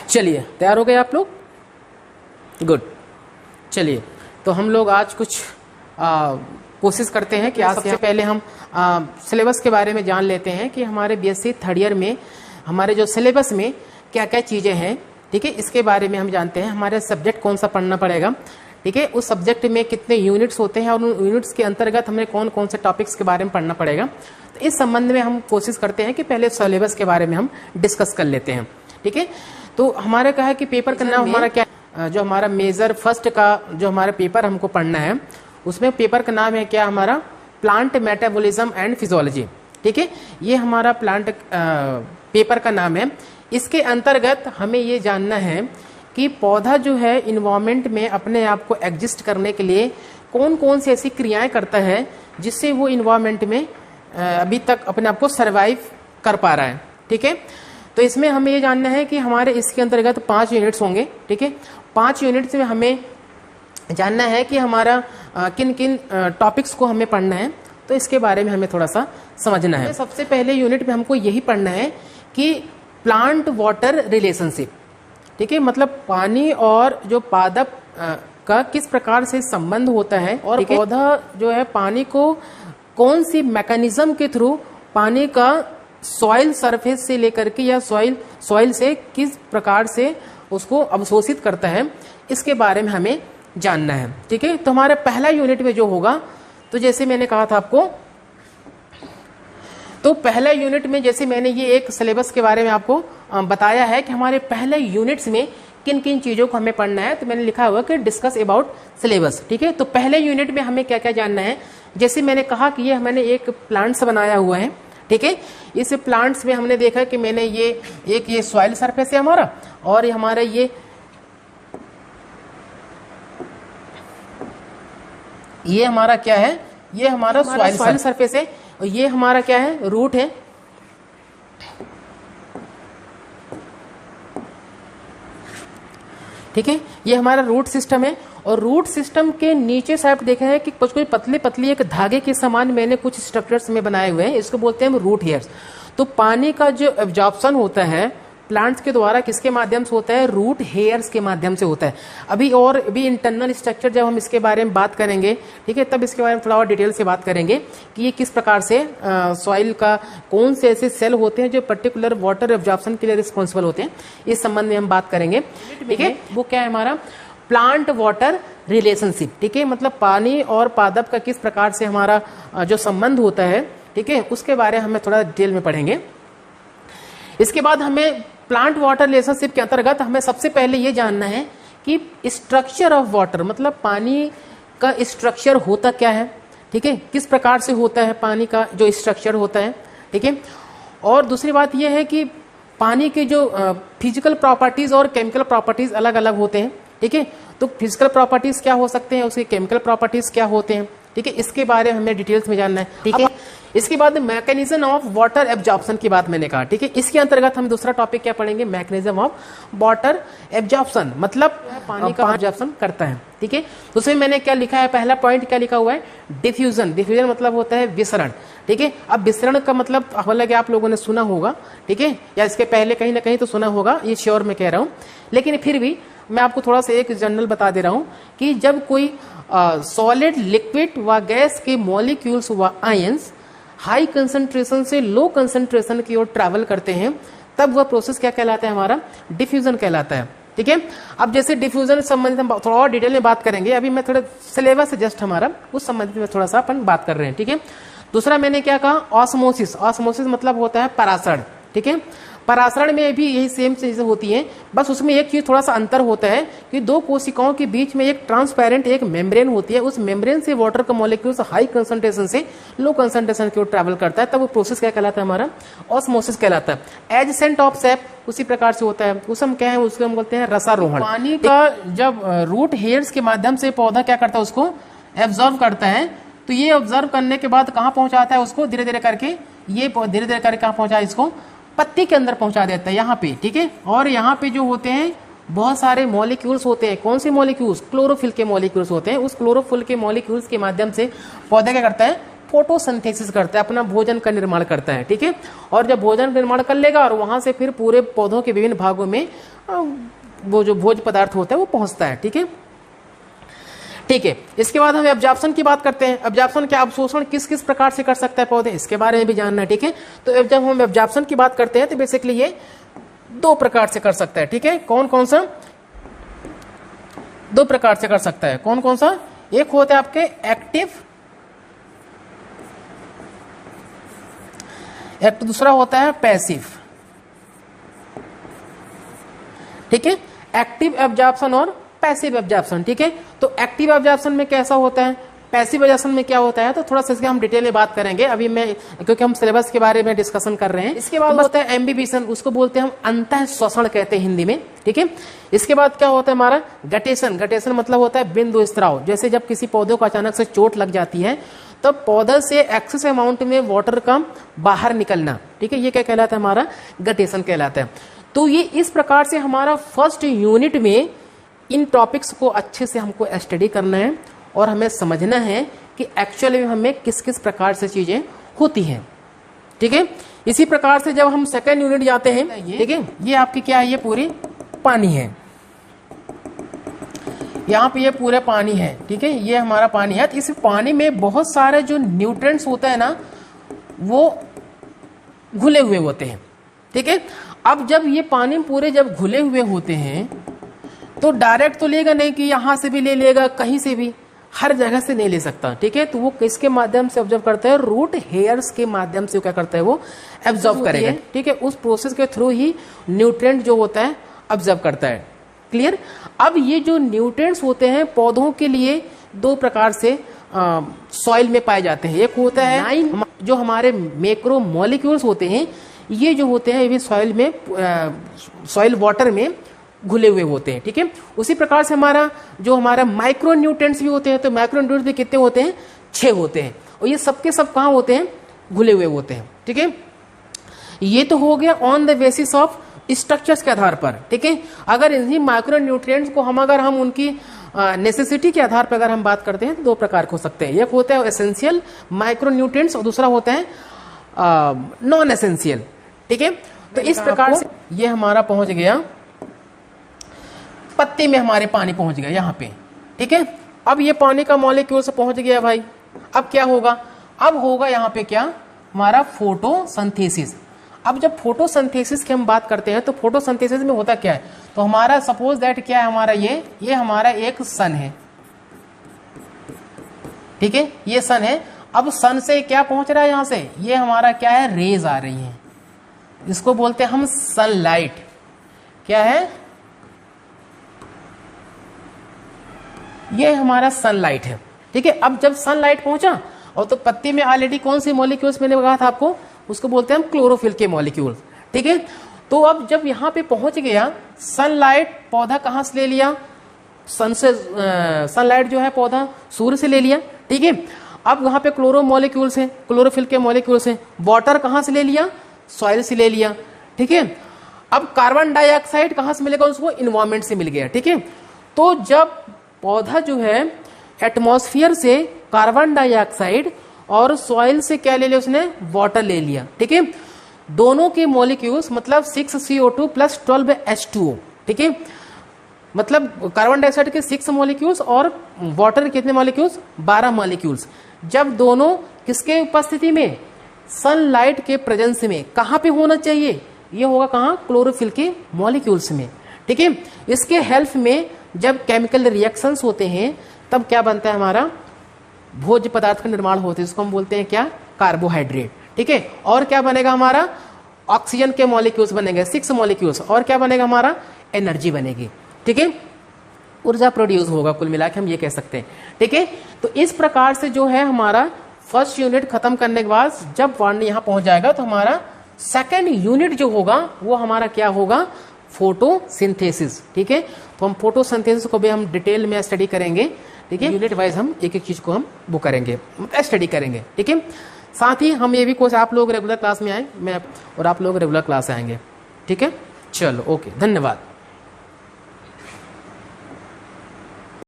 चलिए, तैयार हो गए आप लोग? गुड। चलिए, तो हम लोग आज कुछ कोशिश करते हैं कि आज सबसे पहले हम सिलेबस के बारे में जान लेते हैं कि हमारे बीएससी थर्ड ईयर में हमारे जो सिलेबस में क्या क्या चीज़ें हैं, ठीक है, इसके बारे में हम जानते हैं। हमारे सब्जेक्ट कौन सा पढ़ना पड़ेगा, ठीक है, उस सब्जेक्ट में कितने यूनिट्स होते हैं और उन यूनिट्स के अंतर्गत हमें कौन कौन से टॉपिक्स के बारे में पढ़ना पड़ेगा। तो इस संबंध में हम कोशिश करते हैं कि पहले सिलेबस के बारे में हम डिस्कस कर लेते हैं, ठीक है। तो हमारा क्या है कि पेपर का नाम हमारा क्या, जो हमारा मेजर फर्स्ट का जो हमारा पेपर हमको पढ़ना है, उसमें पेपर का नाम है क्या हमारा, प्लांट मेटाबॉलिज्म एंड फिजियोलॉजी, ठीक है। ये हमारा प्लांट पेपर का नाम है। इसके अंतर्गत हमें ये जानना है कि पौधा जो है इन्वायरमेंट में अपने आप को एग्जिस्ट करने के लिए कौन कौन सी ऐसी क्रियाएं करता है जिससे वो इन्वायरमेंट में अभी तक अपने आप को सर्वाइव कर पा रहा है, ठीक है। तो इसमें हमें ये जानना है कि हमारे इसके अंतर्गत 5 यूनिट्स होंगे, ठीक है। 5 यूनिट्स में हमें जानना है कि हमारा किन किन टॉपिक्स को हमें पढ़ना है, तो इसके बारे में हमें थोड़ा सा समझना है। सबसे पहले यूनिट में हमको यही पढ़ना है कि प्लांट वाटर रिलेशनशिप, ठीक है, मतलब पानी और जो पादप का किस प्रकार से संबंध होता है और पौधा जो है पानी को कौन सी मैकेनिज्म के थ्रू पानी का सॉइल सरफेस से लेकर के या सॉइल से किस प्रकार से उसको अवशोषित करता है, इसके बारे में हमें जानना है, ठीक है। तो हमारा पहला यूनिट में जो होगा, तो जैसे मैंने कहा था आपको, तो पहला यूनिट में जैसे मैंने ये एक सिलेबस के बारे में आपको बताया है कि हमारे पहले यूनिट्स में किन किन चीजों को हमें पढ़ना है, तो मैंने लिखा हुआ कि डिस्कस अबाउट सिलेबस, ठीक है। तो पहले यूनिट में हमें क्या क्या जानना है, जैसे मैंने कहा कि ये मैंने एक प्लांट्स बनाया हुआ है, ठीक है। इस प्लांट्स में हमने देखा कि मैंने ये सॉइल सरफेस है हमारा, और हमारा ये हमारा क्या है, ये हमारा सॉइल सरफेस है, और ये हमारा क्या है, रूट है, ठीक है। ये हमारा रूट सिस्टम है, और रूट सिस्टम के नीचे साइड देखा है कि कुछ पतली पतली एक धागे के समान मैंने कुछ स्ट्रक्चर्स में बनाए हुए हैं, इसको बोलते हैं हम रूट हेयर्स। तो पानी का जो एब्जॉर्प्शन होता है प्लांट्स के द्वारा किसके माध्यम से होता है, रूट हेयर्स के माध्यम से होता है। अभी इंटरनल स्ट्रक्चर जब हम इसके बारे में बात करेंगे, ठीक है, तब इसके बारे में थोड़ा और डिटेल से बात करेंगे कि ये किस प्रकार से सॉइल का कौन से ऐसे सेल होते हैं जो पर्टिकुलर वाटर एब्जॉर्प्शन के लिए रिस्पॉन्सिबल होते हैं, इस संबंध में हम बात करेंगे, ठीक है। वो क्या है हमारा प्लांट वाटर रिलेशनशिप, ठीक है, मतलब पानी और पादप का किस प्रकार से हमारा जो संबंध होता है, ठीक है, उसके बारे में हमें थोड़ा डिटेल में पढ़ेंगे। इसके बाद हमें प्लांट वाटर रिलेशनशिप के अंतर्गत हमें सबसे पहले ये जानना है कि स्ट्रक्चर ऑफ वाटर, मतलब पानी का स्ट्रक्चर होता क्या है, ठीक है, किस प्रकार से होता है पानी का जो स्ट्रक्चर होता है, ठीक है। और दूसरी बात यह है कि पानी के जो फिजिकल प्रॉपर्टीज और केमिकल प्रॉपर्टीज अलग अलग होते हैं, ठीक है। तो फिजिकल प्रॉपर्टीज क्या हो सकते हैं, उसके केमिकल प्रॉपर्टीज क्या होते हैं, ठीक है, इसके बारे में हमें डिटेल्स में जानना है, ठीक है। इसके बाद मैकेनिज्म ऑफ वाटर एब्जॉर्प्शन की बात मैंने कहा, ठीक है। इसके अंतर्गत हम दूसरा टॉपिक क्या पढ़ेंगे, मैकेनिज्म ऑफ वाटर एब्जॉर्प्शन, मतलब पानी का एब्जॉर्प्शन करता है, ठीक है। तो उसमें मैंने क्या लिखा है, पहला पॉइंट क्या लिखा हुआ है, डिफ्यूजन। डिफ्यूजन मतलब होता है विसरण, ठीक है। अब विसरण का मतलब हालांकि आप लोगों ने सुना होगा, ठीक है, या इसके पहले कहीं ना कहीं तो सुना होगा, ये श्योर मैं कह रहा हूं, लेकिन फिर भी मैं आपको थोड़ा सा एक जनरल बता दे रहा हूं कि जब कोई सॉलिड, लिक्विड व गैस के मॉलिक्यूल्स व आयंस हाई कंसंट्रेशन से लो कंसंट्रेशन की ओर ट्रैवल करते हैं, तब वह प्रोसेस क्या कहलाता है, हमारा डिफ्यूजन कहलाता है, ठीक है। अब जैसे डिफ्यूजन संबंधित हम थोड़ा और डिटेल में बात करेंगे, अभी मैं थोड़ा सिलेबस से जस्ट हमारा उस संबंधित में थोड़ा सा अपन बात कर रहे हैं, ठीक है। दूसरा मैंने क्या कहा, ऑस्मोसिस। ऑस्मोसिस मतलब होता है परासरण, ठीक है। परासरण में भी यही सेम चीजें होती हैं, बस उसमें एक चीज थोड़ा सा अंतर होता है कि दो कोशिकाओं के बीच में एक ट्रांसपेरेंट एक मेम्ब्रेन होती है, उस मेम्ब्रेन से वाटर का मॉलिक्यूल्स हाई कंसंट्रेशन से लो कंसंट्रेशन की ओर ट्रैवल करता है, तब वो प्रोसेस क्या कहलाता है, हमारा ऑस्मोसिस कहलाता है। एडजेसेंट ऑफ सैप उसी प्रकार से होता है, उस हम क्या है, उसको हम बोलते हैं रसारोहण। पानी का जब रूट हेयर्स के माध्यम से पौधा क्या करता है, उसको एब्जॉर्व करता है, तो ये ऑब्जर्व करने के बाद कहाँ पहुंचाता है उसको, धीरे धीरे करके ये धीरे धीरे करके कहाँ पहुंचा, इसको पत्ती के अंदर पहुंचा देता है, यहाँ पे, ठीक है। और यहाँ पे जो होते हैं बहुत सारे मॉलिक्यूल्स होते हैं, कौन से मॉलिक्यूल्स, क्लोरोफिल के मॉलिक्यूल्स होते हैं। उस क्लोरोफिल के मॉलिक्यूल्स के माध्यम से पौधा क्या करता है, फोटोसिंथेसिस करता है, अपना भोजन का निर्माण करता है, ठीक है। और जब भोजन निर्माण कर लेगा और वहां से फिर पूरे पौधों के विभिन्न भागों में वो जो भोज्य पदार्थ होता है वो पहुंचता है। ठीक है, ठीक है। इसके बाद हम एब्जॉर्प्शन की बात करते हैं। एब्जॉर्प्शन क्या, अवशोषण किस किस प्रकार से कर सकता है पौधे, इसके बारे में भी जानना है। ठीक है, तो जब हम एब्जॉर्प्शन की बात करते हैं तो बेसिकली ये 2 प्रकार से कर सकता है। ठीक है, कौन कौन सा, 2 प्रकार से कर सकता है। कौन कौन सा, एक होता है आपके एक्टिव, एक दूसरा होता है पैसिव। ठीक है, एक्टिव एब्जॉर्प्शन और पैसिव एब्जॉर्प्शन। ठीक है, तो एक्टिव एब्जॉर्प्शन में कैसा होता है, पैसिव एब्जॉर्प्शन में क्या होता है, तो थोड़ा सा इसके हम डिटेल में बात करेंगे अभी मैं, क्योंकि हम सिलेबस के बारे में डिस्कशन कर रहे हैं। इसके बाद होता है एम्बिबिशन, उसको बोलते हैं हम अंतः श्वसन कहते हैं हिंदी में। ठीक है, इसके बाद क्या होता है हमारा गटेशन। गटेशन मतलब होता है बिंदु स्त्राव, जैसे जब किसी पौधे को अचानक से चोट लग जाती है तो पौधे से एक्सेस अमाउंट में वाटर का बाहर निकलना। ठीक है, ये क्या कहलाता है, हमारा गटेशन कहलाता है। तो ये इस प्रकार से हमारा फर्स्ट यूनिट में इन टॉपिक्स को अच्छे से हमको स्टडी करना है और हमें समझना है कि एक्चुअली में हमें किस किस प्रकार से चीजें होती हैं। ठीक है, इसी प्रकार से जब हम सेकेंड यूनिट जाते हैं, ठीक है, ये आपकी क्या है, ये पूरी पानी है, यहाँ पे ये पूरे पानी है। ठीक है, ये हमारा पानी है। तो इस पानी में बहुत सारे जो न्यूट्रिएंट्स होते हैं ना वो घुले हुए होते हैं। ठीक है, अब जब ये पानी पूरे जब घुले हुए होते हैं तो डायरेक्ट तो लेगा नहीं कि यहां से भी ले लेगा, कहीं से भी, हर जगह से नहीं ले सकता। ठीक है, तो वो किसके माध्यम से ऑब्जर्व करता है, रूट हेयर्स के माध्यम से क्या करता है, वो ऑब्जर्व करेगा। ठीक है, उस प्रोसेस के थ्रू ही न्यूट्रिएंट जो होता है ऑब्जर्व करता है। क्लियर। अब ये जो न्यूट्रिएंट्स होते हैं पौधों के लिए 2 प्रकार से सॉइल में पाए जाते हैं। एक होता है जो हमारे मैक्रो मॉलिक्यूल्स होते हैं, ये जो होते हैं ये भी सॉइल में, सॉइल वाटर में घुले हुए होते हैं। ठीक है, उसी प्रकार से हमारा जो हमारा माइक्रो न्यूट्रिएंट्स भी होते हैं, तो माइक्रो न्यूट्रिएंट्स भी कितने होते हैं, 6 होते हैं, और ये सबके सब कहाँ होते हैं, घुले हुए होते हैं। ठीक है, ये तो हो गया on the basis of structures के आधार पर। ठीक है, अगर इन्हीं माइक्रो न्यूट्रिएंट्स को हम उनकी नेसेसिटी के आधार पर अगर हम बात करते हैं तो 2 प्रकार के हो सकते हैं। एक होता है एसेंशियल माइक्रो न्यूट्रिएंट्स और दूसरा होता है नॉन एसेंशियल। ठीक है, तो इस प्रकार से ये हमारा पहुंच गया पत्ते में, हमारे पानी पहुंच गया यहाँ पे। ठीक है, अब ये पानी का मॉलिक्यूल से पहुंच गया भाई, अब क्या होगा, अब होगा यहाँ पे क्या, हमारा फोटोसिंथेसिस। अब जब फोटोसिंथेसिस की हम बात करते हैं तो फोटोसिंथेसिस में होता क्या है, तो हमारा सपोज दैट क्या है, हमारा ये हमारा एक सन है। ठीक है, ये सन है। अब सन से क्या पहुंच रहा है, यहां से ये हमारा क्या है, रेज आ रही है, इसको बोलते हैं हम सनलाइट। क्या है, ये हमारा सनलाइट है। ठीक है, अब जब सनलाइट पहुंचा और तो पत्ती में ऑलरेडी कौन से मॉलिक्यूल्स मैंने कहा था आपको, उसको बोलते हैं हम क्लोरोफिल के मॉलिक्यूल। ठीक है, तो अब जब यहां पे पहुंच गया सनलाइट, पौधा कहां से ले लिया, सन से, सनलाइट जो है पौधा सूर्य से ले लिया। ठीक है, अब वहां पे क्लोरो मॉलिक्यूल्स हैं, क्लोरोफिल के मॉलिक्यूल्स हैं। वाटर कहां से ले लिया, सॉइल से ले लिया। ठीक है, अब कार्बन डाइऑक्साइड कहां से मिलेगा, उसको इन्वायरमेंट से मिल गया। ठीक है, तो जब पौधा जो है एटमॉस्फेयर से कार्बन डाइऑक्साइड और सॉइल से क्या ले लिया, उसने वाटर ले लिया। ठीक है, दोनों के मॉलिक्यूल्स मतलब 6CO2 प्लस 12H2O। ठीक है, मतलब कार्बन डाइऑक्साइड के 6 मॉलिक्यूल्स और वाटर के कितने मॉलिक्यूल्स, 12 मॉलिक्यूल्स। जब दोनों किसके उपस्थिति में, सनलाइट के प्रेजेंस में, कहां पे होना चाहिए, ये होगा कहां, क्लोरोफिल के मॉलिक्यूल्स में। ठीक है, इसके हेल्प में जब केमिकल रिएक्शंस होते हैं तब क्या बनता है, हमारा भोज्य पदार्थ का निर्माण होता है, इसको हम बोलते हैं क्या, कार्बोहाइड्रेट। ठीक है, और क्या बनेगा, हमारा ऑक्सीजन के मॉलिक्यूल्स बनेंगे 6 मॉलिक्यूल्स, और क्या बनेगा, हमारा एनर्जी बनेगी। ठीक है, ऊर्जा प्रोड्यूस होगा, कुल मिला के हम ये कह सकते हैं। ठीक है, तो इस प्रकार से जो है हमारा फर्स्ट यूनिट खत्म करने के बाद जब वर्ड यहाँ पहुंच जाएगा तो हमारा सेकेंड यूनिट जो होगा वो हमारा क्या होगा, फोटोसिंथेसिस। ठीक है, तो हम फोटोसिंथेसिस को भी हम डिटेल में स्टडी करेंगे। ठीक है, यूनिट वाइज हम एक एक चीज को हम वो करेंगे, स्टडी करेंगे। ठीक है, साथ ही हम ये भी कोशिश, आप लोग रेगुलर क्लास में आए, मैं और आप लोग रेगुलर क्लास आएंगे। ठीक है, चलो ओके, धन्यवाद।